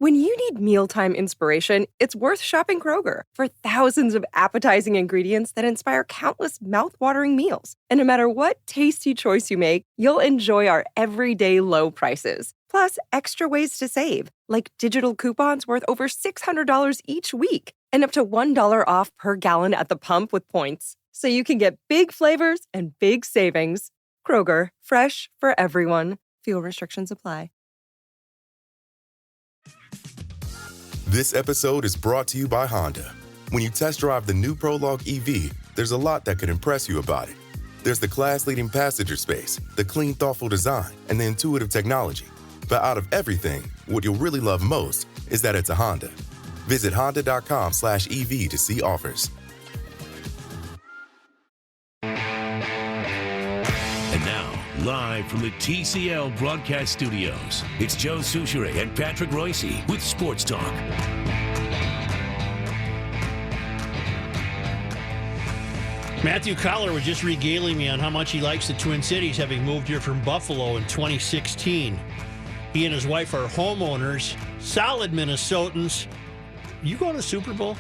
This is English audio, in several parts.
When you need mealtime inspiration, it's worth shopping Kroger for thousands of appetizing ingredients that inspire countless mouthwatering meals. And no matter what tasty choice you make, you'll enjoy our everyday low prices. Plus, extra ways to save, like digital coupons worth over $600 each week and up to $1 off per gallon at the pump with points. So you can get big flavors and big savings. Kroger, fresh for everyone. Fuel restrictions apply. This episode is brought to you by Honda. When you test drive the new Prologue EV, there's a lot that could impress you about it. There's the class-leading passenger space, the clean, thoughtful design, and the intuitive technology. But out of everything, what you'll really love most is that it's a Honda. Visit honda.com/EV to see offers. And now, live from the TCL broadcast studios, it's Joe Souchere and Patrick Royce with Sports Talk. Matthew Coller was just regaling me on how much he likes the Twin Cities, having moved here from Buffalo in 2016. He and his wife are homeowners, solid Minnesotans. You going to the Super Bowl?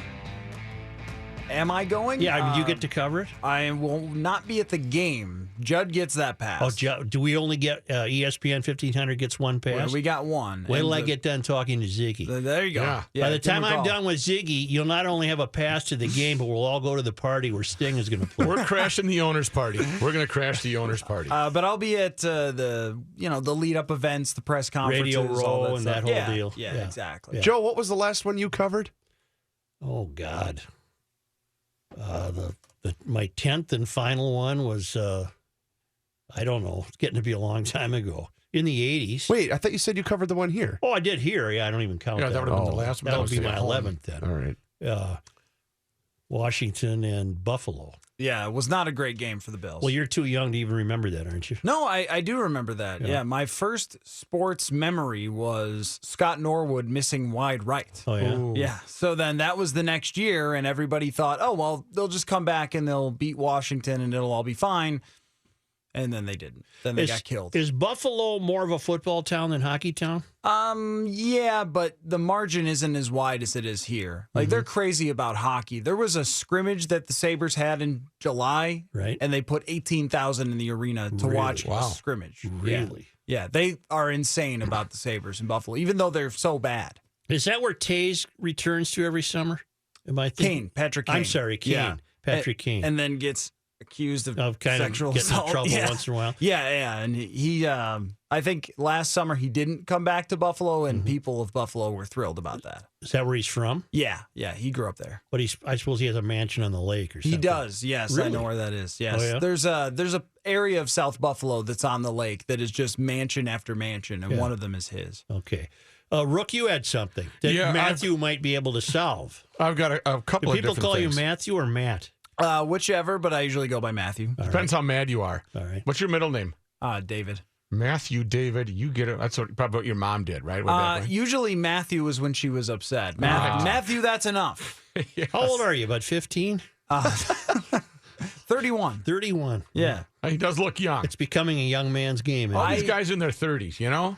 Am I going? Yeah, I mean, you get to cover it? I will not be at the game. Judd gets that pass. Oh, do we only get ESPN 1500 gets one pass? Well, we got one. Wait till I get done talking to Ziggy. There you go. Yeah. By the time I'm done with Ziggy, you'll not only have a pass to the game, but we'll all go to the party where Sting is going to play. We're crashing the owners' party. We're going to crash the owners' party. But I'll be at the lead-up events, the press conferences, Radio Row, all and that whole deal. Yeah, exactly. Yeah. Joe, what was the last one you covered? Oh, God. My 10th and final one was, I don't know, it's getting to be a long time ago, in the 80s. Wait, I thought you said you covered the one here. Oh, I did here. Yeah, I don't even count that. That would have been the last one. That would be my 11th then. All right. Washington and Buffalo. Yeah, it was not a great game for the Bills. Well, you're too young to even remember that, aren't you? No, I do remember that. Yeah, my first sports memory was Scott Norwood missing wide right. Oh, yeah? Ooh. Yeah, so then that was the next year, and everybody thought, oh, well, they'll just come back and they'll beat Washington and it'll all be fine. And then they didn't. Then they got killed. Is Buffalo more of a football town than hockey town? Yeah, but the margin isn't as wide as it is here. Like, they're crazy about hockey. There was a scrimmage that the Sabres had in July, right? And they put 18,000 in the arena to watch a scrimmage. Really? Yeah, they are insane about the Sabres in Buffalo, even though they're so bad. Is that where Taze returns to every summer? Am I thinking? Patrick Kane. I'm sorry, Kane. Yeah. Patrick Kane. And then gets accused of kind sexual of getting assault. in trouble once in a while. Yeah. And he I think last summer he didn't come back to Buffalo, and people of Buffalo were thrilled about that. Is that where he's from? Yeah, he grew up there. But I suppose he has a mansion on the lake or something. He does, yes. Really? I know where that is. Yes. Oh, yeah? There's a area of South Buffalo that's on the lake that is just mansion after mansion, and one of them is his. Okay. Rook, you had something that Matthew might be able to solve. I've got a couple of different things. Do people call you Matthew or Matt? Whichever, but I usually go by Matthew. Depends how mad you are. All right. What's your middle name? David. probably David, you get it. That's probably what your mom did, right? Usually Matthew was when she was upset. Matthew, that's enough. Yes. How old are you? About 15? 31. 31. Yeah. He does look young. It's becoming a young man's game. All these guys in their 30s, you know?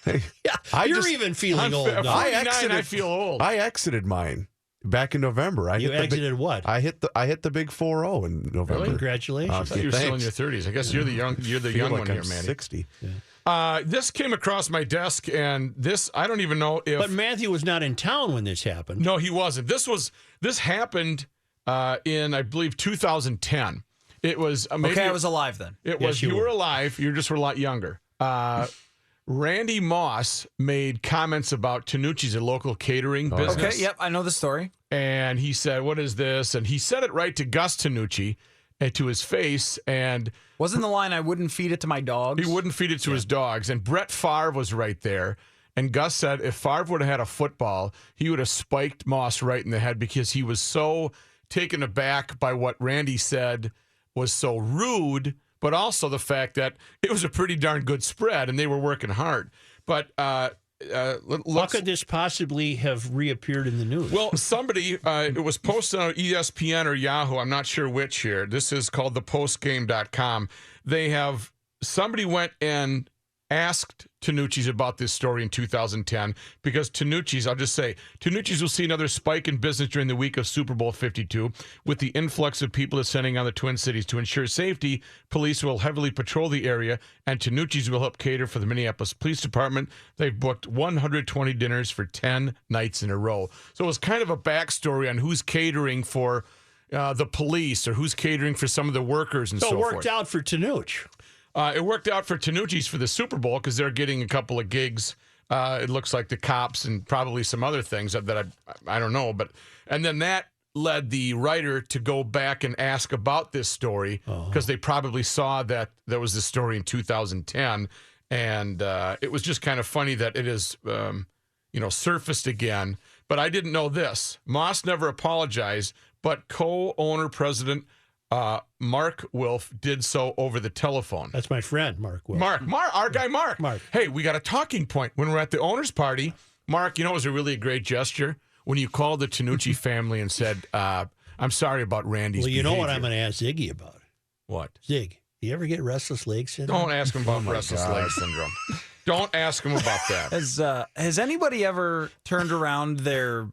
Yeah, you're even feeling old. No. I feel old. I exited mine back in November. You exited what? I hit the big 4-0 in November. Really? Congratulations! I thought you were still in your 30s. I guess you're the young one here, Manny. 60. Yeah. This came across my desk, and this I don't even know if. But Matthew was not in town when this happened. No, he wasn't. This happened in I believe 2010. It was okay. I was alive then. It was you were alive. You just were a lot younger. Randy Moss made comments about Tanucci's, a local catering business. Okay, yep, I know the story. And he said, "What is this?" And he said it right to Gus Tanucci, to his face. And wasn't the line, "I wouldn't feed it to my dogs"? He wouldn't feed it to his dogs. And Brett Favre was right there. And Gus said if Favre would have had a football, he would have spiked Moss right in the head because he was so taken aback by what Randy said was so rude, but also the fact that it was a pretty darn good spread and they were working hard. But how could this possibly have reappeared in the news? Well, somebody, it was posted on ESPN or Yahoo, I'm not sure which here. This is called thepostgame.com. Somebody went and asked Tanucci's about this story in 2010 because I'll just say, Tanucci's will see another spike in business during the week of Super Bowl 52. With the influx of people descending on the Twin Cities to ensure safety, police will heavily patrol the area, and Tanucci's will help cater for the Minneapolis Police Department. They've booked 120 dinners for 10 nights in a row. So it was kind of a backstory on who's catering for the police or who's catering for some of the workers and so forth. So it worked out for Tanucci. It worked out for Tanucci's for the Super Bowl because they're getting a couple of gigs. It looks like the cops and probably some other things that I don't know. And then that led the writer to go back and ask about this story because they probably saw that there was this story in 2010. And it was just kind of funny that it is, surfaced again. But I didn't know this. Moss never apologized, but co-owner president Mark Wilf did so over the telephone. That's my friend, Mark Wilf. Mark, our guy Mark. Mark. Hey, we got a talking point. When we're at the owner's party, Mark, it was a really great gesture when you called the Tanucci family and said, I'm sorry about Randy's behavior. Know what I'm going to ask Ziggy about? What? Zig, you ever get restless leg syndrome? Don't ask him about restless leg syndrome. Don't ask him about that. Has anybody ever turned around their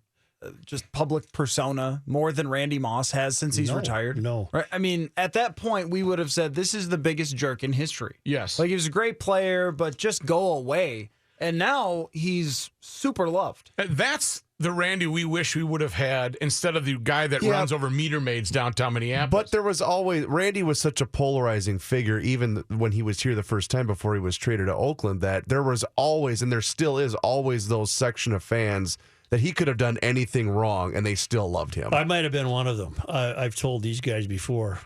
just public persona more than Randy Moss has since he's retired? No. Right? I mean, at that point, we would have said this is the biggest jerk in history. Yes. Like, he was a great player, but just go away. And now he's super loved. And that's the Randy we wish we would have had instead of the guy that runs over meter maids downtown Minneapolis. But there was always, Randy was such a polarizing figure, even when he was here the first time before he was traded to Oakland, that there was always, and there still is always, those section of fans that he could have done anything wrong and they still loved him. I might have been one of them. I've told these guys before,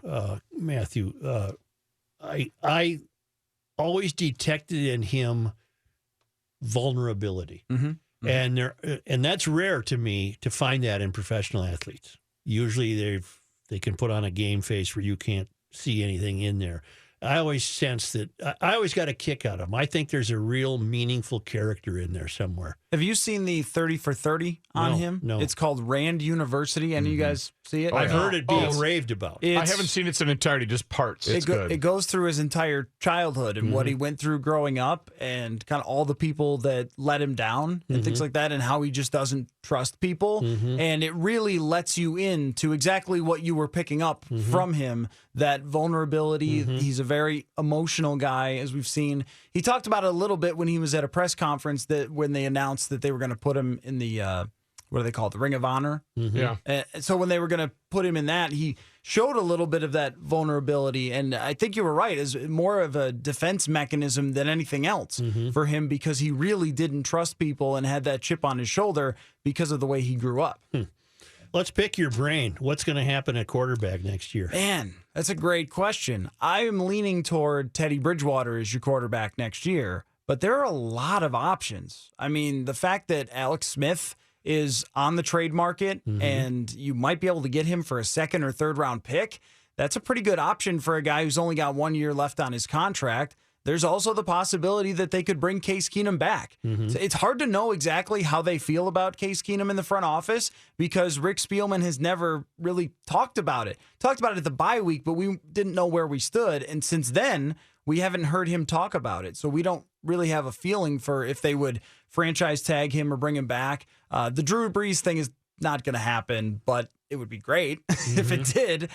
Matthew, I always detected in him vulnerability. Mm-hmm. And that's rare to me to find that in professional athletes. Usually they can put on a game face where you can't see anything in there. I always sense that I always got a kick out of him. I think there's a real meaningful character in there somewhere. Have you seen the 30 for 30 on him? No. It's called Rand University. Any of you guys see it? I've heard it being raved about. I haven't seen its entirety, just parts. It's good. It goes through his entire childhood and what he went through growing up and kind of all the people that let him down and things like that and how he just doesn't trust people. And it really lets you into exactly what you were picking up from him, that vulnerability. He's a very emotional guy, as we've seen. He talked about it a little bit when he was at a press conference that when they announced that they were going to put him in the, what do they call it, the Ring of Honor? Yeah. So when they were going to put him in that, he showed a little bit of that vulnerability. And I think you were right, is more of a defense mechanism than anything else for him because he really didn't trust people and had that chip on his shoulder because of the way he grew up. Let's pick your brain. What's going to happen at quarterback next year? Man, that's a great question. I am leaning toward Teddy Bridgewater as your quarterback next year, but there are a lot of options. I mean, the fact that Alex Smith is on the trade market and you might be able to get him for a second or third round pick, that's a pretty good option for a guy who's only got 1 year left on his contract. There's also the possibility that they could bring Case Keenum back. So it's hard to know exactly how they feel about Case Keenum in the front office because Rick Spielman has never really talked about it. Talked about it at the bye week, but we didn't know where we stood. And since then, we haven't heard him talk about it. So we don't really have a feeling for if they would franchise tag him or bring him back. The Drew Brees thing is not going to happen, but it would be great if it did.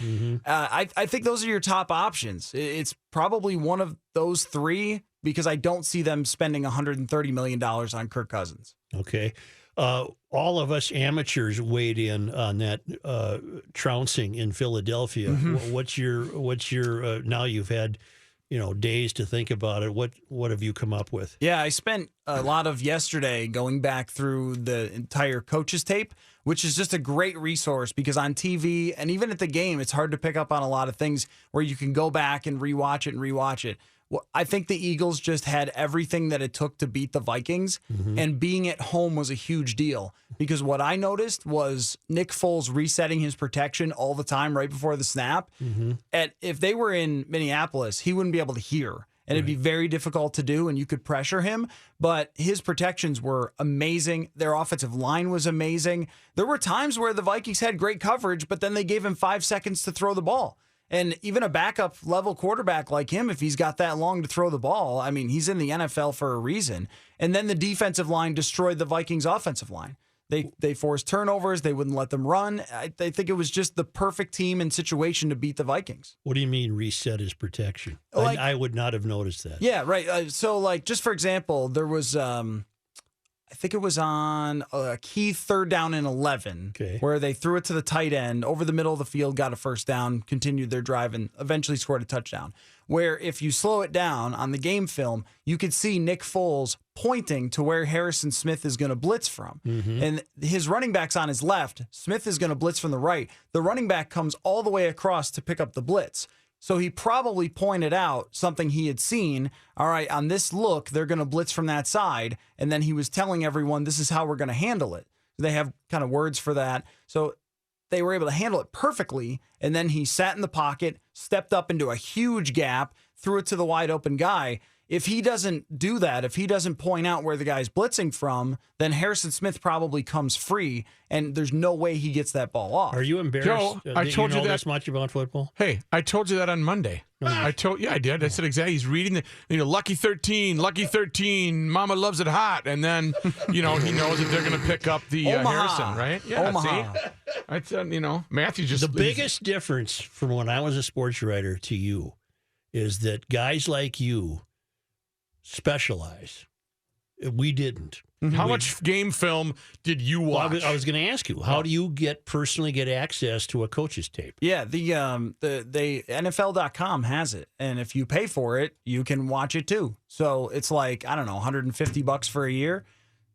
I think those are your top options. It's probably one of those three because I don't see them spending $130 million on Kirk Cousins. Okay. All of us amateurs weighed in on that trouncing in Philadelphia. What's your now you've had days to think about it. What have you come up with? Yeah, I spent a lot of yesterday going back through the entire coaches tape, which is just a great resource because on TV and even at the game, it's hard to pick up on a lot of things where you can go back and rewatch it. Well, I think the Eagles just had everything that it took to beat the Vikings, and being at home was a huge deal because what I noticed was Nick Foles resetting his protection all the time right before the snap. And if they were in Minneapolis, he wouldn't be able to hear. And it'd be very difficult to do, and you could pressure him. But his protections were amazing. Their offensive line was amazing. There were times where the Vikings had great coverage, but then they gave him 5 seconds to throw the ball. And even a backup level quarterback like him, if he's got that long to throw the ball, I mean, he's in the NFL for a reason. And then the defensive line destroyed the Vikings offensive line. They forced turnovers. They wouldn't let them run. I think it was just the perfect team and situation to beat the Vikings. What do you mean reset his protection? Like, I would not have noticed that. Yeah, right. So, like, just for example, there was, I think it was on a key 3rd down and 11, where they threw it to the tight end over the middle of the field, got a first down, continued their drive, and eventually scored a touchdown. Where if you slow it down on the game film, you could see Nick Foles pointing to where Harrison Smith is going to blitz from. And his running back's on his left. Smith is going to blitz from the right. The running back comes all the way across to pick up the blitz. So he probably pointed out something he had seen. All right, on this look, they're going to blitz from that side. And then he was telling everyone, this is how we're going to handle it. They have kind of words for that. So they were able to handle it perfectly. And then he sat in the pocket, stepped up into a huge gap, threw it to the wide open guy. If he doesn't do that, if he doesn't point out where the guy's blitzing from, then Harrison Smith probably comes free, and there's no way he gets that ball off. Are you embarrassed? Joe, I told you know that this much about football? Hey, I told you that on Monday. I did. I said exactly. He's reading the, lucky 13, Mama loves it hot, and then, he knows that they're going to pick up the Harrison, right? Yeah, Omaha. See? I said, Matthew just. The biggest difference from when I was a sports writer to you is that guys like you specialize. We didn't. How much game film did you watch? Well, I was going to ask you, how do you personally get access to a coach's tape? Yeah, the NFL.com has it, and if you pay for it, you can watch it too. So it's like, I don't know, $150 for a year.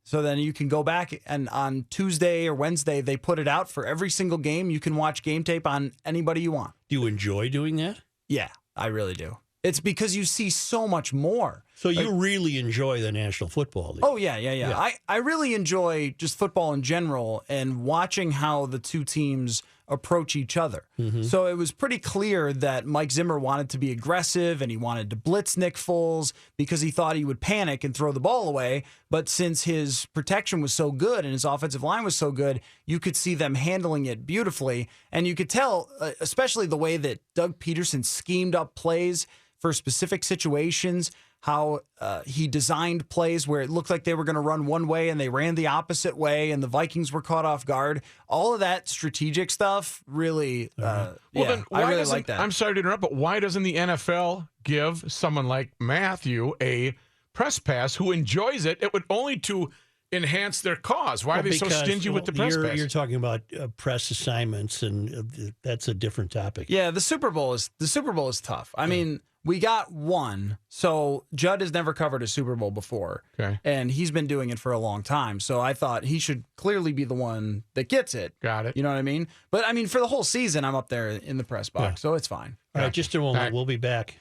So then you can go back, and on Tuesday or Wednesday they put it out for every single game. You can watch game tape on anybody you want. Do you enjoy doing that? Yeah, I really do. It's because you see so much more. So you really enjoy the National Football League? Oh, yeah. I really enjoy just football in general and watching how the two teams approach each other. So it was pretty clear that Mike Zimmer wanted to be aggressive and he wanted to blitz Nick Foles because he thought he would panic and throw the ball away. But since his protection was so good and his offensive line was so good, you could see them handling it beautifully. And you could tell, especially the way that Doug Peterson schemed up plays for specific situations, how he designed plays where it looked like they were going to run one way and they ran the opposite way and the Vikings were caught off guard. All of that strategic stuff really, then why I really like that. I'm sorry to interrupt, but why doesn't the NFL give someone like Matthew a press pass who enjoys it? It would only to enhance their cause. Why are they so stingy with the press pass? You're talking about press assignments, and that's a different topic. Yeah, the Super Bowl is tough. I mean, we got one. So Judd has never covered a Super Bowl before. Okay. And he's been doing it for a long time. So I thought he should clearly be the one that gets it. Got it. You know what I mean? But I mean, for the whole season, I'm up there in the press box, so it's fine. All right, just a moment. Right. We'll be back.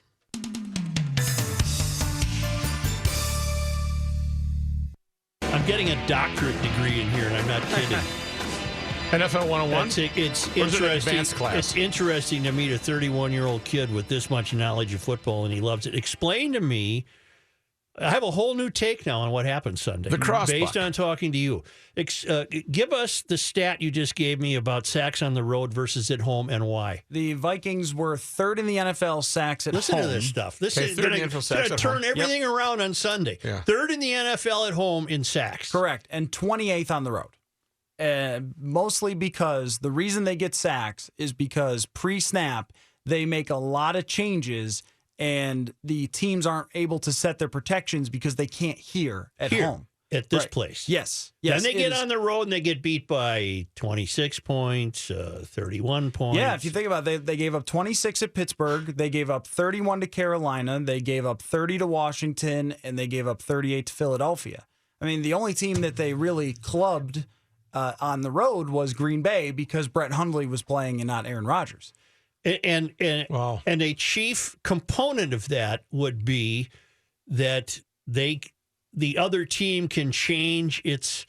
I'm getting a doctorate degree in here, and I'm not kidding. NFL 101? It's Or is it an interesting. advanced class? It's interesting to meet a 31-year-old kid with this much knowledge of football, and he loves it. Explain to me. I have a whole new take now on what happened Sunday. The crossbuck. Based on talking to you. Give us the stat you just gave me about sacks on the road versus at home and why. The Vikings were third in the NFL sacks at Listen home. to this stuff. This Okay, is third going in the NFL to sacks at turn home. everything around on Sunday. Yeah. Third in the NFL at home in sacks. Correct. And 28th on the road. Mostly because the reason they get sacks is because pre-snap, they make a lot of changes and the teams aren't able to set their protections because they can't hear at home. At this Right. place. Yes. Then they it get is. on the road and they get beat by 26 points, 31 points. Yeah, if you think about it, they gave up 26 at Pittsburgh. They gave up 31 to Carolina. They gave up 30 to Washington. And they gave up 38 to Philadelphia. I mean, the only team that they really clubbed on the road was Green Bay because Brett Hundley was playing and not Aaron Rodgers. And Wow. and a chief component of that would be that the other team can change its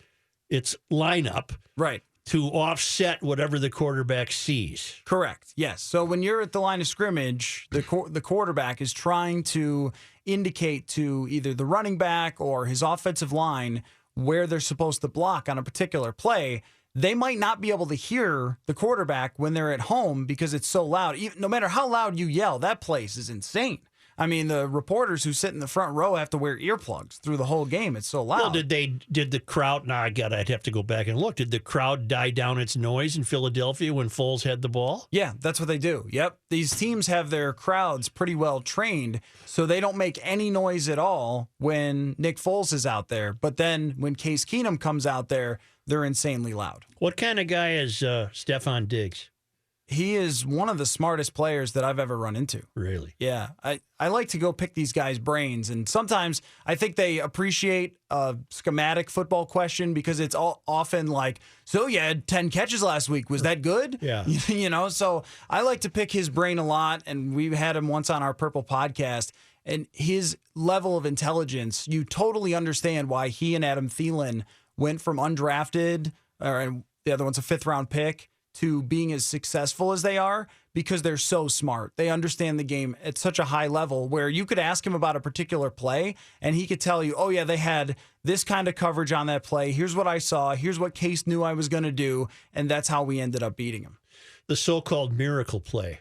lineup Right. to offset whatever the quarterback sees. Correct. Yes. So when you're at the line of scrimmage, the quarterback is trying to indicate to either the running back or his offensive line where they're supposed to block on a particular play. they might not be able to hear the quarterback when they're at home because it's so loud. No matter how loud you yell, that place is insane. I mean, the reporters who sit in the front row have to wear earplugs through the whole game. It's so loud. Well, did the crowd, I'd have to go back and look. Did the crowd die down its noise in Philadelphia when Foles had the ball? Yeah, that's what they do. Yep. These teams have their crowds pretty well trained, so they don't make any noise at all when Nick Foles is out there. But then when Case Keenum comes out there, they're insanely loud. What kind of guy is Stephon Diggs? He is one of the smartest players that I've ever run into. Really? Yeah. I like to go pick these guys' brains, and sometimes I think they appreciate a schematic football question because it's all often like, so you had 10 catches last week. Was that good? Yeah. So I like to pick his brain a lot, and we've had him once on our Purple podcast, and his level of intelligence, you totally understand why he and Adam Thielen went from undrafted, or the other one's a 5th-round pick, to being as successful as they are because they're so smart. They understand the game at such a high level where you could ask him about a particular play and he could tell you, oh yeah, they had this kind of coverage on that play. Here's what I saw. Here's what Case knew I was going to do. And that's how we ended up beating him. The so-called miracle play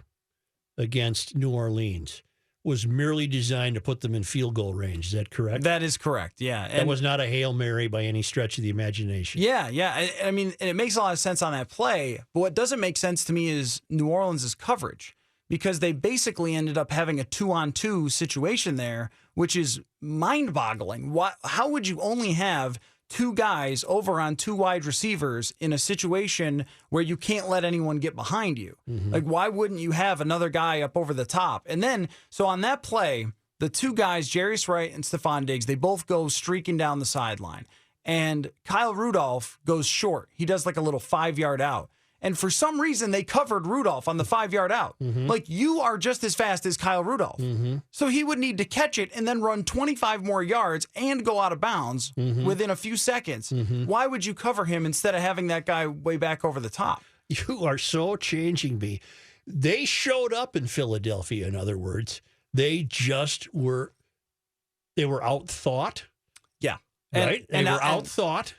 against New Orleans was merely designed to put them in field goal range. Is that correct? That is correct, yeah. That was not a Hail Mary by any stretch of the imagination. Yeah. I mean, and it makes a lot of sense on that play, but what doesn't make sense to me is New Orleans' coverage because they basically ended up having a 2-on-2 situation there, which is mind-boggling. How would you only have 2 guys over on 2 wide receivers in a situation where you can't let anyone get behind you? Mm-hmm. Like, why wouldn't you have another guy up over the top? And then, so on that play, the 2 guys, Jarius Wright and Stephon Diggs, they both go streaking down the sideline. And Kyle Rudolph goes short. He does like a little 5-yard out. And for some reason, they covered Rudolph on the 5-yard out. Mm-hmm. Like, you are just as fast as Kyle Rudolph. Mm-hmm. So he would need to catch it and then run 25 more yards and go out of bounds within a few seconds. Mm-hmm. Why would you cover him instead of having that guy way back over the top? You are so changing me. They showed up in Philadelphia, in other words. They just were, outthought. Yeah. Right? They were outthought.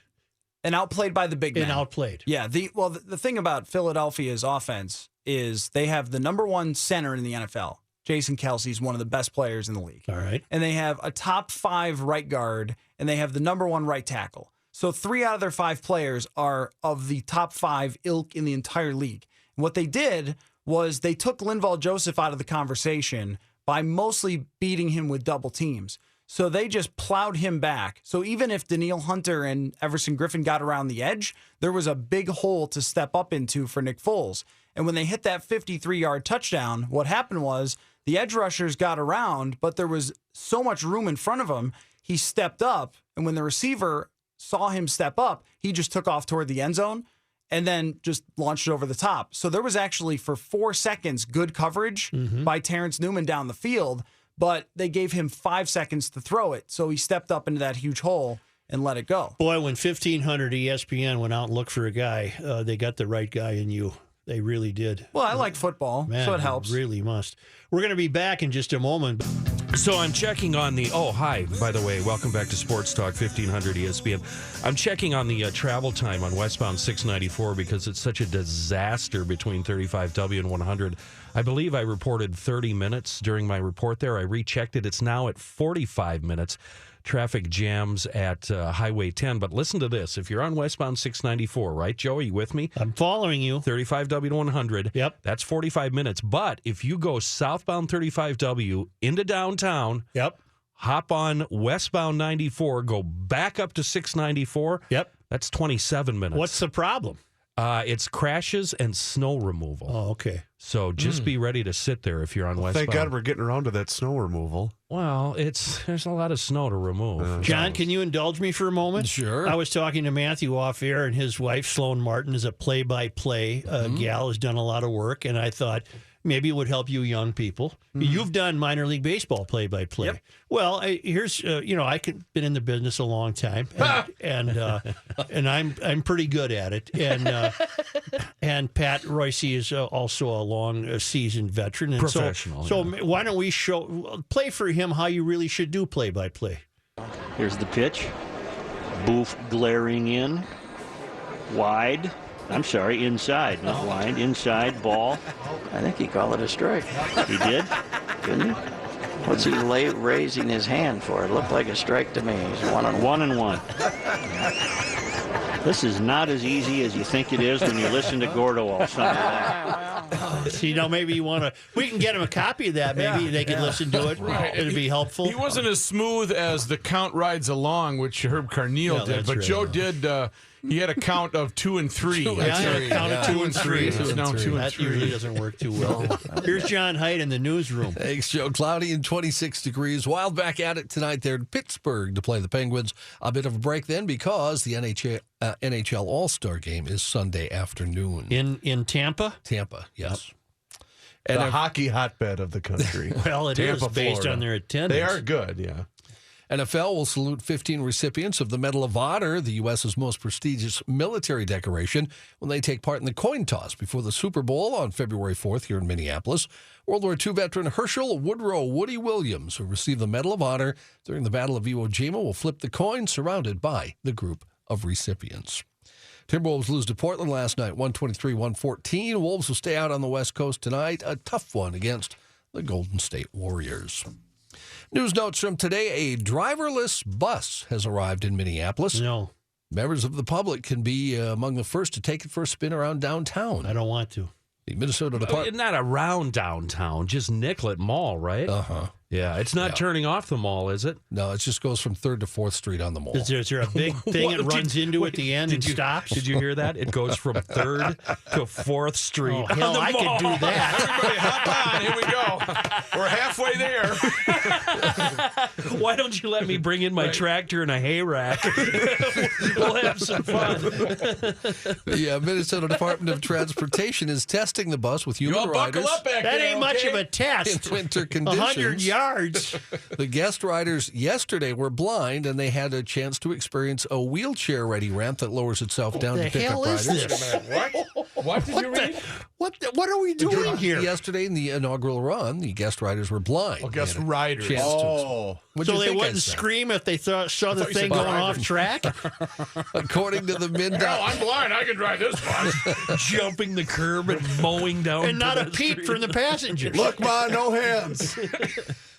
And outplayed by the big man. And outplayed. Yeah. The thing about Philadelphia's offense is they have the number 1 center in the NFL. Jason Kelsey's one of the best players in the league. All right. And they have a top 5 right guard, and they have the number 1 right tackle. So 3 out of their 5 players are of the top 5 ilk in the entire league. And what they did was they took Linval Joseph out of the conversation by mostly beating him with double teams. So they just plowed him back. So even if Danielle Hunter and Everson Griffin got around the edge, there was a big hole to step up into for Nick Foles. And when they hit that 53-yard touchdown, what happened was the edge rushers got around, but there was so much room in front of him, he stepped up. And when the receiver saw him step up, he just took off toward the end zone and then just launched it over the top. So there was actually, for 4 seconds, good coverage by Terrence Newman down the field, but they gave him 5 seconds to throw it. So he stepped up into that huge hole and let it go. Boy, when 1,500 ESPN went out and looked for a guy, they got the right guy in you. They really did. Well, I like football, Man, so it helps. Really must. We're going to be back in just a moment. So I'm checking on the, hi, by the way, welcome back to Sports Talk 1500 ESPN. I'm checking on the travel time on westbound 694 because it's such a disaster between 35W and 100. I believe I reported 30 minutes during my report there. I rechecked it. It's now at 45 minutes. Traffic jams at Highway 10. But listen to this. If you're on westbound 694, right, Joe, are you with me? I'm following you. 35W to 100. Yep. That's 45 minutes. But if you go southbound 35W into downtown, yep, hop on westbound 94, go back up to 694, yep, that's 27 minutes. What's the problem? It's crashes and snow removal. Oh, okay. So just be ready to sit there if you're on westbound. Thank God we're getting around to that snow removal. Well, there's a lot of snow to remove. John, can you indulge me for a moment? Sure. I was talking to Matthew off air, and his wife, Sloan Martin, is a play-by-play gal, has done a lot of work, and I thought maybe it would help you young people. You've done minor league baseball play-by-play. Yep. Well, here's I've been in the business a long time, and I'm pretty good at it. And Pat Royce is also a long seasoned veteran, and professional. So why don't we play for him how you really should do play-by-play? Here's the pitch. Booth glaring in, wide. I'm sorry, inside, not wide. Inside, ball. I think he called it a strike. He did? Couldn't he? What's he raising his hand for? It looked like a strike to me. He's 1-1. 1-1. This is not as easy as you think it is when you listen to Gordo all summer long. See, maybe you want to. We can get him a copy of that. Maybe they can listen to it. Right. It'd be helpful. He wasn't as smooth as the count rides along, which Herb Carneal did, but Joe did. He had a count of 2 and 3. Count of 2 and 3. So it's now 2 and 3. That usually doesn't work too well. Here's John Haidt in the newsroom. Thanks, Joe. Cloudy and 26 degrees. Wild back at it tonight there in Pittsburgh to play the Penguins. A bit of a break then because the NHL All-Star game is Sunday afternoon. In Tampa? Tampa, yes. Yep. And the hockey hotbed of the country. Well, it Tampa, is based Florida. on their attendance. They are good, yeah. NFL will salute 15 recipients of the Medal of Honor, the U.S.'s most prestigious military decoration, when they take part in the coin toss before the Super Bowl on February 4th here in Minneapolis. World War II veteran Herschel Woodrow Woody Williams, who received the Medal of Honor during the Battle of Iwo Jima, will flip the coin surrounded by the group of recipients. Timberwolves lose to Portland last night, 123-114. Wolves will stay out on the West Coast tonight. A tough one against the Golden State Warriors. News notes from today. A driverless bus has arrived in Minneapolis. No. Members of the public can be among the first to take it for a spin around downtown. I don't want to. The Minnesota Department. Not around downtown, just Nicollet Mall, right? Uh-huh. Yeah, it's not turning off the mall, is it? No, it just goes from 3rd to 4th Street on the mall. Is there a big thing it runs into at the end and stops? Did you hear that? It goes from 3rd to 4th Street. Oh, hell, I could do that. Everybody hop on. Here we go. We're halfway there. Why don't you let me bring in my tractor and a hay rack? We'll have some fun. The Minnesota Department of Transportation is testing the bus with human riders. Buckle up back That there, ain't much okay? of a test. In winter conditions. 100 yards. The guest riders yesterday were blind, and they had a chance to experience a wheelchair-ready ramp that lowers itself down The to pick hell up is riders. this? What did you read? What are we doing here? Yesterday in the inaugural run, the guest riders were blind. Oh, guest They had a riders. chance to- Oh. What'd So you they think I wouldn't said? scream if they saw the you thing said going drivers. off track? According to the No, MnDOT, I'm blind. I can drive this bus. Jumping the curb and mowing down. And not a pedestrians. peep from the passengers. Look, Ma, no hands.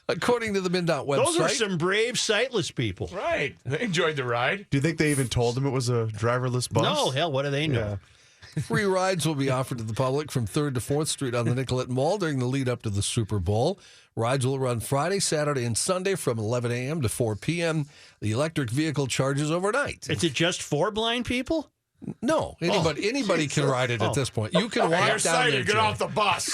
according to the MnDOT website, Those are some brave, sightless people. Right. They enjoyed the ride. Do you think they even told him it was a driverless bus? No, hell, what do they know? free rides will be offered to the public from 3rd to 4th Street on the Nicollet Mall during the lead up to the Super Bowl. Rides will run Friday, Saturday, and Sunday from 11 a.m. to 4 p.m. The electric vehicle charges overnight. Is it just for blind people? No, anybody can ride it at this point. You can You're walk down excited. there. Get Jay. off the bus.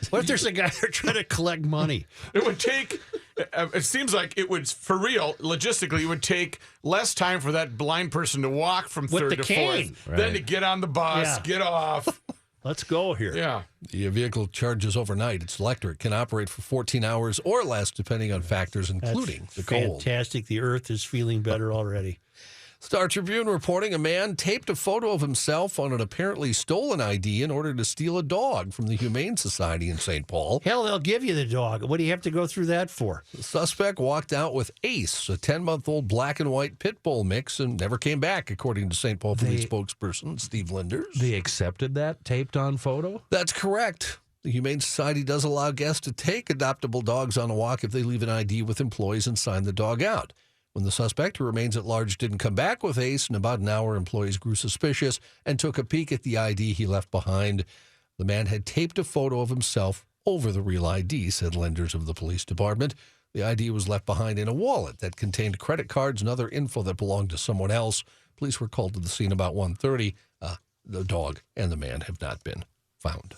What if there's a guy there trying to collect money? It would take, it seems like it would, for real, logistically, it would take less time for that blind person to walk from With 3rd the to cane. 4th than to get on the bus, Yeah. get off. Let's go here. Yeah. The vehicle charges overnight. It's electric, can operate for 14 hours or less, depending on factors, including the cold. Fantastic. The earth is feeling better already. Star Tribune reporting a man taped a photo of himself on an apparently stolen ID in order to steal a dog from the Humane Society in St. Paul. Hell, they'll give you the dog. What do you have to go through that for? The suspect walked out with Ace, a 10-month-old black and white pit bull mix, and never came back, according to St. Paul Police spokesperson Steve Linders. They accepted that taped on photo? That's correct. The Humane Society does allow guests to take adoptable dogs on a walk if they leave an ID with employees and sign the dog out. When the suspect, who remains at large, didn't come back with Ace, in about an hour, employees grew suspicious and took a peek at the ID he left behind. The man had taped a photo of himself over the real ID, said Lenders of the police department. The ID was left behind in a wallet that contained credit cards and other info that belonged to someone else. Police were called to the scene about 1:30. The dog and the man have not been found.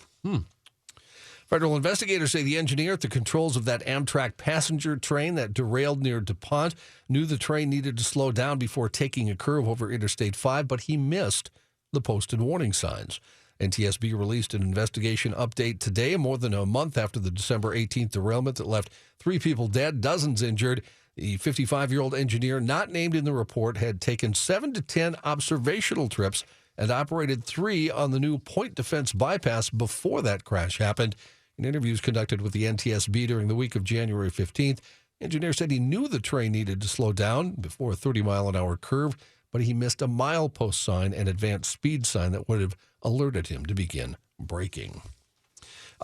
Federal investigators say the engineer at the controls of that Amtrak passenger train that derailed near DuPont knew the train needed to slow down before taking a curve over Interstate 5, but he missed the posted warning signs. NTSB released an investigation update today, more than a month after the December 18th derailment that left 3 people dead, dozens injured. The 55-year-old engineer, not named in the report, had taken 7 to 10 observational trips and operated 3 on the new Point Defense bypass before that crash happened. In interviews conducted with the NTSB during the week of January 15th, the engineer said he knew the train needed to slow down before a 30-mile-an-hour curve, but he missed a milepost sign and advanced speed sign that would have alerted him to begin braking.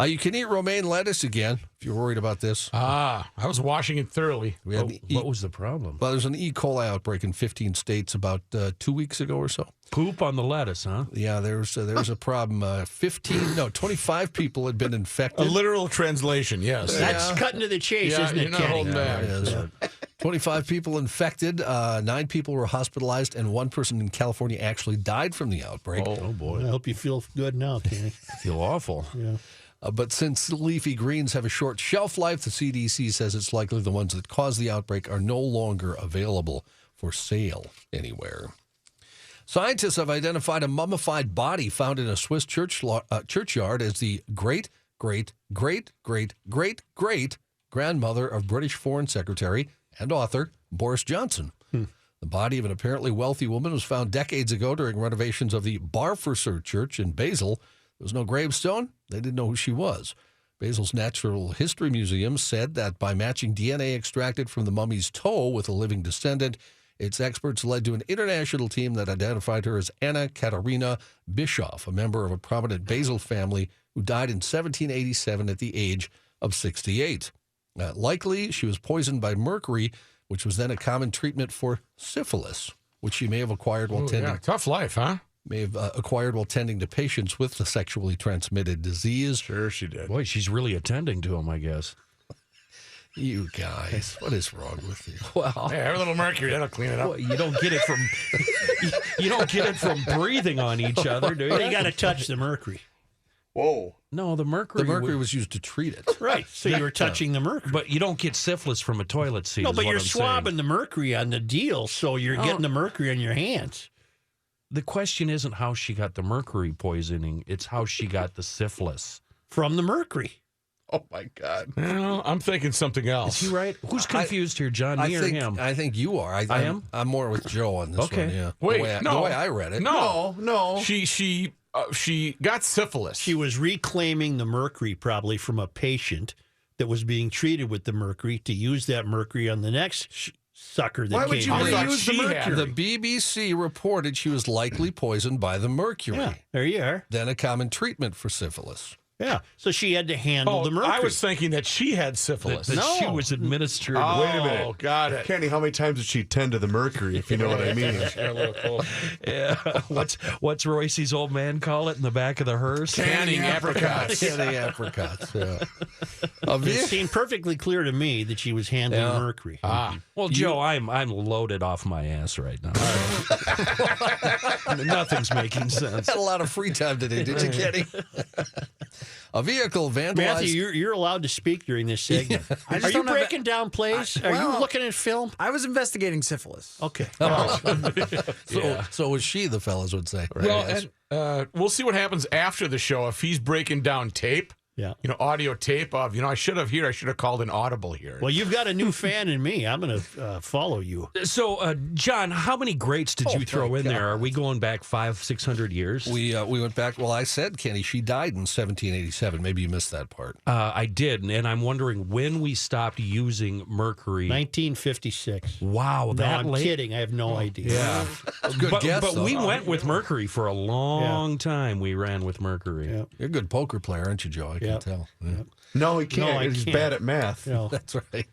You can eat romaine lettuce again if you're worried about this. I was washing it thoroughly. What was the problem? Well, there's an E. coli outbreak in 15 states about 2 weeks ago or so. Poop on the lettuce, huh? Yeah, there's a problem. 25 people had been infected. A literal translation, yes. That's cutting to the chase, isn't it, you're not Kenny? holding back. It is. 25 people infected, 9 people were hospitalized, and 1 person in California actually died from the outbreak. Oh boy. I hope you feel good now, Kenny. I feel awful. Yeah. But since leafy greens have a short shelf life, the CDC says it's likely the ones that caused the outbreak are no longer available for sale anywhere. Scientists have identified a mummified body found in a Swiss churchyard as the great-great-great-great-great-grandmother of British Foreign Secretary and author Boris Johnson. The body of an apparently wealthy woman was found decades ago during renovations of the Barfoser Church in Basel. There was no gravestone. They didn't know who she was. Basel's Natural History Museum said that by matching DNA extracted from the mummy's toe with a living descendant, its experts led to an international team that identified her as Anna Katarina Bischoff, a member of a prominent Basel family who died in 1787 at the age of 68. Likely, she was poisoned by mercury, which was then a common treatment for syphilis, which she may have acquired while tending. Yeah, tough life, huh? May have acquired while tending to patients with the sexually transmitted disease. Sure she did. Boy, she's really attending to him, I guess. You guys, what is wrong with you? Well, hey, have a little mercury, that'll clean it up. Well, you don't get it from you don't get it from breathing on each other, do you? Well, you got to touch the mercury. Whoa. No, the mercury. The mercury was used to treat it. Right. So you were touching the mercury. But you don't get syphilis from a toilet seat. No, is but what you're I'm swabbing saying. the mercury on the deal, so you're getting the mercury on your hands. The question isn't how she got the mercury poisoning; it's how she got the syphilis from the mercury. Oh my God! Well, I'm thinking something else. Is he right? Who's confused here, John? Me or him? I think you are. I am. I'm more with Joe on this one. Yeah. Wait, the way I read it. No. She got syphilis. She was reclaiming the mercury probably from a patient that was being treated with the mercury to use that mercury on the next sucker that Why came would you in. reuse the mercury? The BBC reported she was likely poisoned by the mercury. Yeah, there you are. Then a common treatment for syphilis. Yeah, so she had to handle the mercury. I was thinking that she had syphilis. That she was administered. Oh, Wait a minute. Got it. Kenny, how many times did she tend to the mercury, if you know what I mean? Yeah. What's Royce's old man call it in the back of the hearse? Canning apricots. Canning apricots, yeah. It seemed perfectly clear to me that she was handling mercury. Well, Joe, I'm loaded off my ass right now. Nothing's making sense. Had a lot of free time today, did you, Kenny? A vehicle vandalized. Matthew, you're allowed to speak during this segment. Are you breaking down plays? Are you looking at film? I was investigating syphilis. Okay. So was she, the fellas would say. Right? Well, and we'll see what happens after the show if he's breaking down tape. Yeah. Audio tape of, I should have called an audible here. Well, you've got a new fan in me. I'm going to follow you. So, John, how many greats did you throw in there? Are we going back 500-600 years? We went back. Well, I said, Kenny, she died in 1787. Maybe you missed that part. I did, and I'm wondering when we stopped using mercury. 1956. Wow, that I'm late? kidding. I have no idea. Yeah. Good guess, But though. we went with mercury for a long time. We ran with mercury. Yeah. You're a good poker player, aren't you, Joe? I can tell. Yeah. No, he can't. I He's can't. bad at math. No. That's right.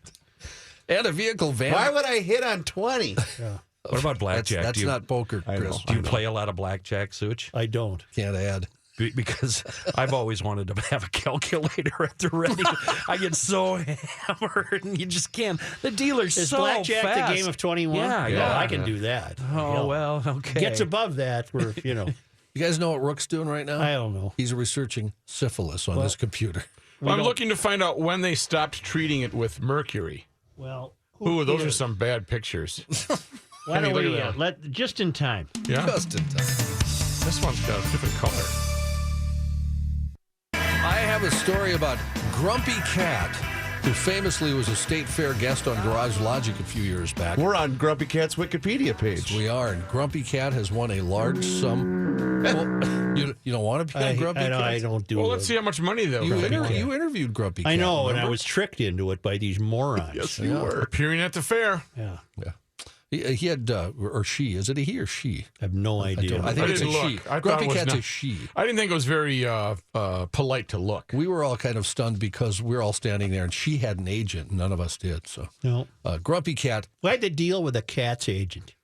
And a vehicle van. Why would I hit on 20? What about blackjack? That's not poker, Chris. Do you play a lot of blackjack, Such? I don't. Can't add. Because I've always wanted to have a calculator at the ready. I get so hammered, and you just can't. The dealer's Is so blackjack fast. the game of 21? Yeah. I can do that. Oh, well, okay. Gets above that, we're, You guys know what Rook's doing right now? I don't know. He's researching syphilis on his computer. I'm looking to find out when they stopped treating it with mercury. Well, Ooh, those are some bad pictures. why don't look we at that. just in time? Yeah, Just in time. this one's got a different color. I have a story about Grumpy Cat, who famously was a State Fair guest on Garage Logic a few years back. We're on Grumpy Cat's Wikipedia page. We are, and Grumpy Cat has won a large sum. Well, you don't want to be on Grumpy Cat? I don't do Well, it. let's see how much money they'll You, pay. you interviewed Grumpy Cat. I know, and I remember? was tricked into it by these morons. Yes, you were. Appearing at the fair. Yeah. Yeah. He had, or she. Is it a he or she? I have no idea. I think it's a didn't she. look. I thought Grumpy it was Cat's not- a she. I didn't think it was very polite to look. We were all kind of stunned because we were all standing there, and she had an agent. None of us did. So, No. Grumpy Cat. Why had to deal with a cat's agent?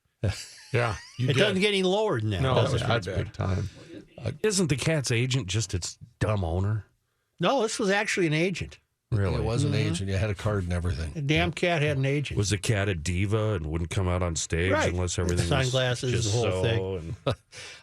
Yeah, you It did. doesn't get any lower than that. No, does it? that's Big time. Isn't the cat's agent just its dumb owner? No, this was actually an agent. Really? It was an agent. You had a card and everything. The damn cat had an agent. Was the cat a diva and wouldn't come out on stage Right. unless everything Sunglasses, was just the whole thing. thing?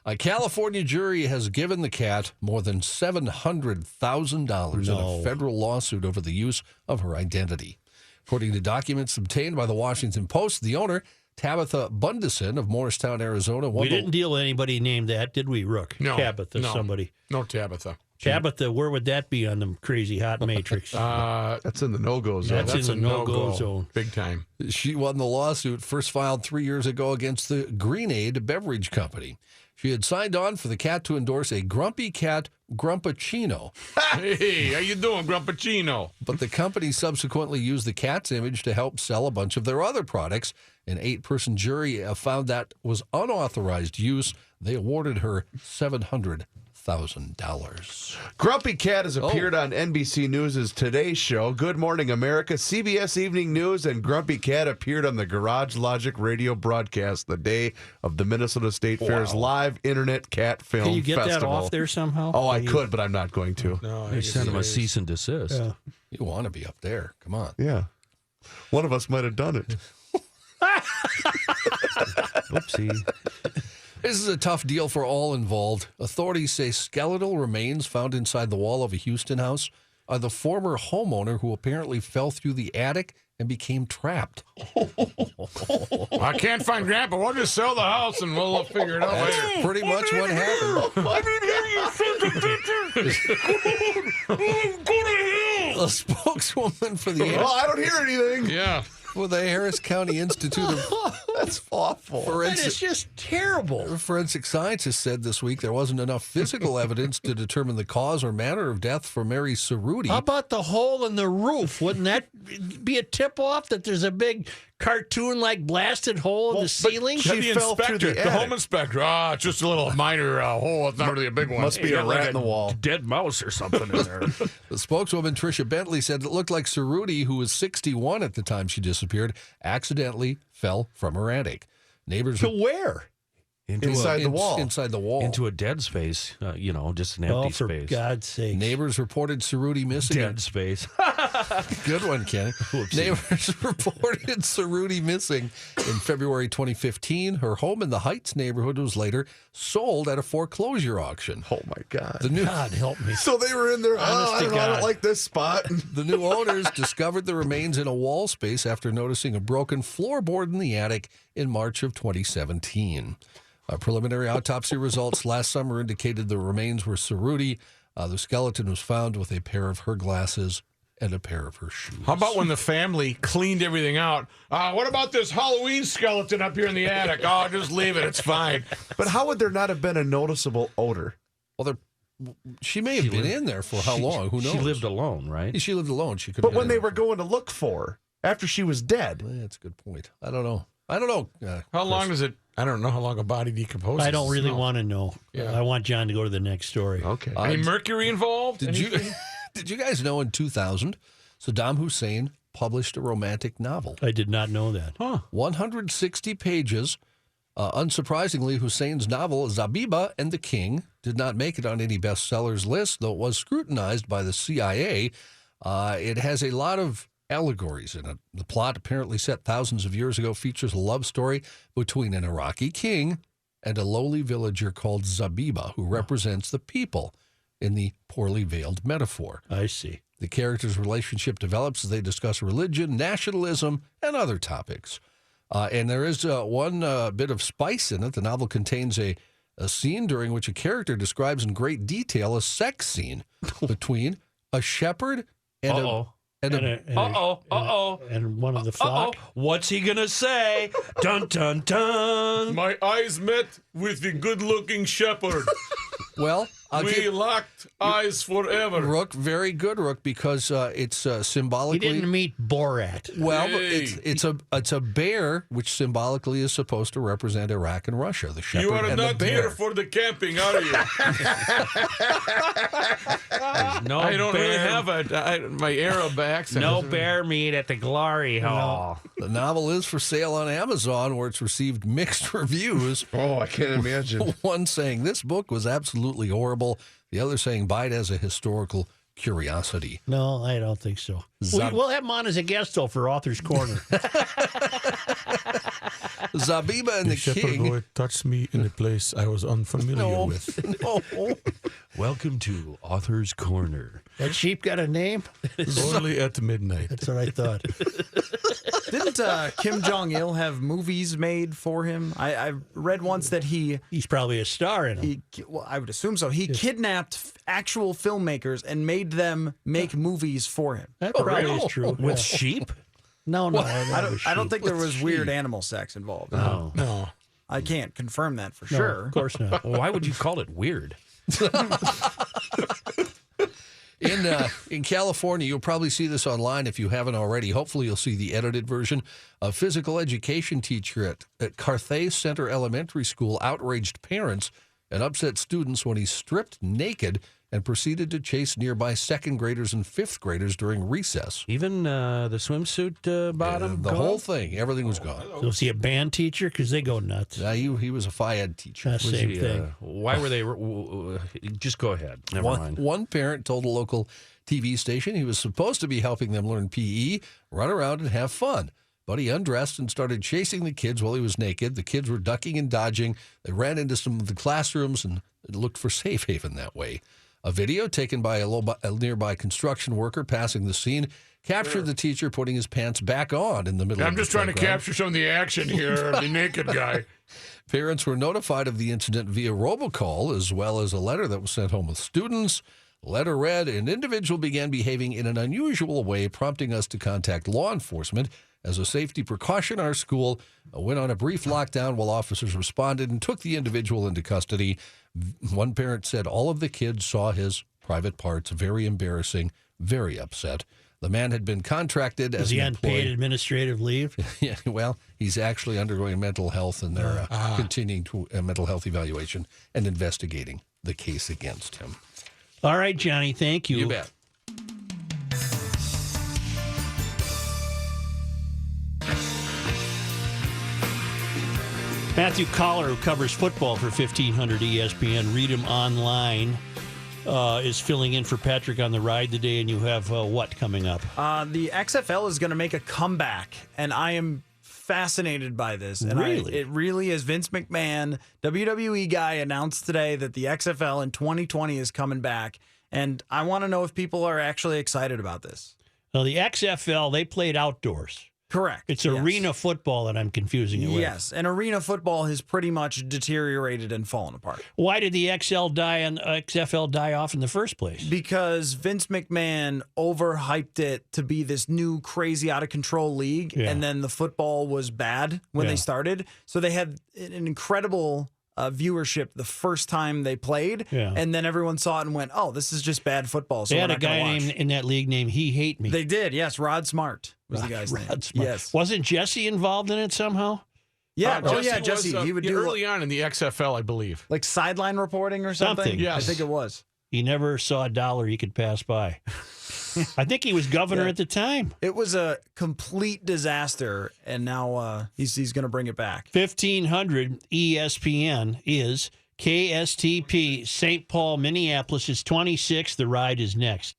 A California jury has given the cat more than $700,000 in a federal lawsuit over the use of her identity. According to documents obtained by the Washington Post, the owner, Tabitha Bundison of Morristown, Arizona, won We didn't deal with anybody named that, did we, Rook? No. Tabitha, no. somebody. No Tabitha. Tabitha, where would that be on the crazy hot matrix? That's in the no-go zone. That's in the no-go zone. Big time. She won the lawsuit, first filed 3 years ago against the Greenade Beverage Company. She had signed on for the cat to endorse a Grumpy Cat Grumpachino, Hey, how you doing, Grumpachino? but the company subsequently used the cat's image to help sell a bunch of their other products. An 8-person jury found that was unauthorized use. They awarded her $700,000. Grumpy Cat has appeared on NBC News' Today Show, Good Morning America, CBS Evening News, and Grumpy Cat appeared on the Garage Logic radio broadcast the day of the Minnesota State Fair's live internet cat film Can you get festival. that off there somehow? Oh, I could, but I'm not going to. No, They sent him a cease and desist. Yeah. You want to be up there. Come on. Yeah. One of us might have done it. Oopsie. This is a tough deal for all involved. Authorities say skeletal remains found inside the wall of a Houston house are the former homeowner who apparently fell through the attic and became trapped. I can't find Grandpa. We'll just sell the house and we'll figure it out later. That's pretty much what happened. A spokeswoman for the Oh, I don't hear anything. Yeah. for the Harris County Institute of That's awful. That is just terrible. Forensic scientists said this week there wasn't enough physical evidence to determine the cause or manner of death for Mary Cerruti. How about the hole in the roof? Wouldn't that be a tip-off that there's a big cartoon-like blasted hole in the ceiling? she the fell through inspector, the the attic. home inspector. Ah, it's just a little minor hole. It's not really a big one. Must be a rat in the wall. Dead mouse or something in there. The spokeswoman, Tricia Bentley, said it looked like Cerruti, who was 61 at the time she disappeared, accidentally fell from her attic. Neighbors To where? Inside the wall. Inside the wall. Into a dead space, just an empty Oh, for space. God's sake. Neighbors reported Cerruti missing. Dead space. Good one, Kenny. Neighbors reported Cerruti missing in February 2015. Her home in the Heights neighborhood was later sold at a foreclosure auction. Oh, my God. The new God help me. So they were in there. Honest I to don't know, I God. don't like this spot. The new owners discovered the remains in a wall space after noticing a broken floorboard in the attic in March of 2017. Preliminary autopsy results last summer indicated the remains were Cerruti. The skeleton was found with a pair of her glasses and a pair of her shoes. How about when the family cleaned everything out? What about this Halloween skeleton up here in the attic? Oh, just leave it. It's fine. But how would there not have been a noticeable odor? Well, she may have been in there for how long? Who knows? She lived alone, right? She lived alone. She could. But when they were going to look for her after she was dead. That's a good point. I don't know. How long does it? I don't know how long a body decomposes. I don't really No. want to know. Yeah. I want John to go to the next story. Okay. Any mercury involved? Did you guys know in 2000, Saddam Hussein published a romantic novel? I did not know that. 160 pages. Unsurprisingly, Hussein's novel Zabiba and the King did not make it on any bestsellers list, though it was scrutinized by the CIA. It has a lot of allegories in it. The plot, apparently set thousands of years ago, features a love story between an Iraqi king and a lowly villager called Zabiba, who represents the people in the poorly veiled metaphor. I see. The characters' relationship develops as they discuss religion, nationalism, and other topics. And there is one bit of spice in it. The novel contains a scene during which a character describes in great detail a sex scene between a shepherd and And one of the flock. What's he gonna say? Dun dun dun. My eyes met with the good-looking shepherd. Well, We locked eyes forever. Rook, very good, Rook, because it's He symbolically. didn't meet Borat. Well, Hey. it's a bear, which symbolically is supposed to represent Iraq and Russia. The shepherd You are and the not bear. here for the camping, are you? No I don't really bear, have my Arab accent. no bear meat at the glory hall. The novel is for sale on Amazon, where it's received mixed reviews. Oh, I can't imagine. One saying this book was absolutely horrible. The other saying buy it as a historical curiosity. No, I don't think so. Zab- We'll have him on as a guest, though, for Author's Corner. Zabiba and the King. touched me in a place I was unfamiliar with. No. Welcome to Author's Corner. That sheep got a name? Only at midnight. That's what I thought. Didn't Kim Jong-il have movies made for him? I read once that He's probably a star in them. well, I would assume so. He kidnapped actual filmmakers and made them make movies for him. That probably really? is true. With Yeah. sheep? No, I don't think there With was weird sheep. animal sex involved. No. No. I can't confirm that for No, sure. of course not. Why would you call it weird? In California, you'll probably see this online if you haven't already. Hopefully, you'll see the edited version. A physical education teacher at Carthay Center Elementary School outraged parents and upset students when he stripped naked and proceeded to chase nearby second graders and fifth graders during recess. Even the swimsuit bottom? The gone? whole thing, everything was gone. So is he a band teacher? Because they go nuts. He was a Phi Ed teacher. That's Was same he, thing. why were they? Just go ahead. Never mind. One parent told a local TV station he was supposed to be helping them learn PE, run around, and have fun. But he undressed and started chasing the kids while he was naked. The kids were ducking and dodging. They ran into some of the classrooms and looked for safe haven that way. A video taken by a nearby construction worker passing the scene captured the teacher putting his pants back on in the middle of I'm the just trying to playground. capture some of the action here of the naked guy. Parents were notified of the incident via robocall, as well as a letter that was sent home with students. The letter read, an individual began behaving in an unusual way, prompting us to contact law enforcement. As a safety precaution, our school went on a brief lockdown while officers responded and took the individual into custody. One parent said all of the kids saw his private parts. Very embarrassing, very upset. The man had been contracted Is as he an on paid employee. administrative leave? Yeah, well, he's actually undergoing mental health, and they're continuing to mental health evaluation and investigating the case against him. All right, Johnny, thank you. You bet. Matthew Coller, who covers football for 1500 ESPN, read him online, is filling in for Patrick on the ride today, and you have what coming up? The XFL is going to make a comeback, and I am fascinated by this. And Really? it really is. Vince McMahon, WWE guy, announced today that the XFL in 2020 is coming back, and I want to know if people are actually excited about this. Now, the XFL, they played outdoors. Correct. It's Yes. arena football that I'm confusing it with. Yes, and arena football has pretty much deteriorated and fallen apart. Why did the XFL die off in the first place? Because Vince McMahon overhyped it to be this new crazy out of control league, Yeah. and then the football was bad when they Yeah. started. So they had an incredible viewership the first time they played, Yeah. and then everyone saw it and went, "Oh, this is just bad football." So They we're had a not gonna guy watch. named in that league named He Hate Me. They did, yes. Rod Smart was the guy's name. Rod Smart. Yes. Wasn't Jesse involved in it somehow? Yeah. Jesse Jesse. was, He would do early on in the XFL, I believe. like sideline reporting or something. Something. Yes. I think it was. He never saw a dollar he could pass by. I think he was governor Yeah. at the time. It was a complete disaster, and now he's going to bring it back. 1500 ESPN is KSTP. St. Paul, Minneapolis is 26. The ride is next.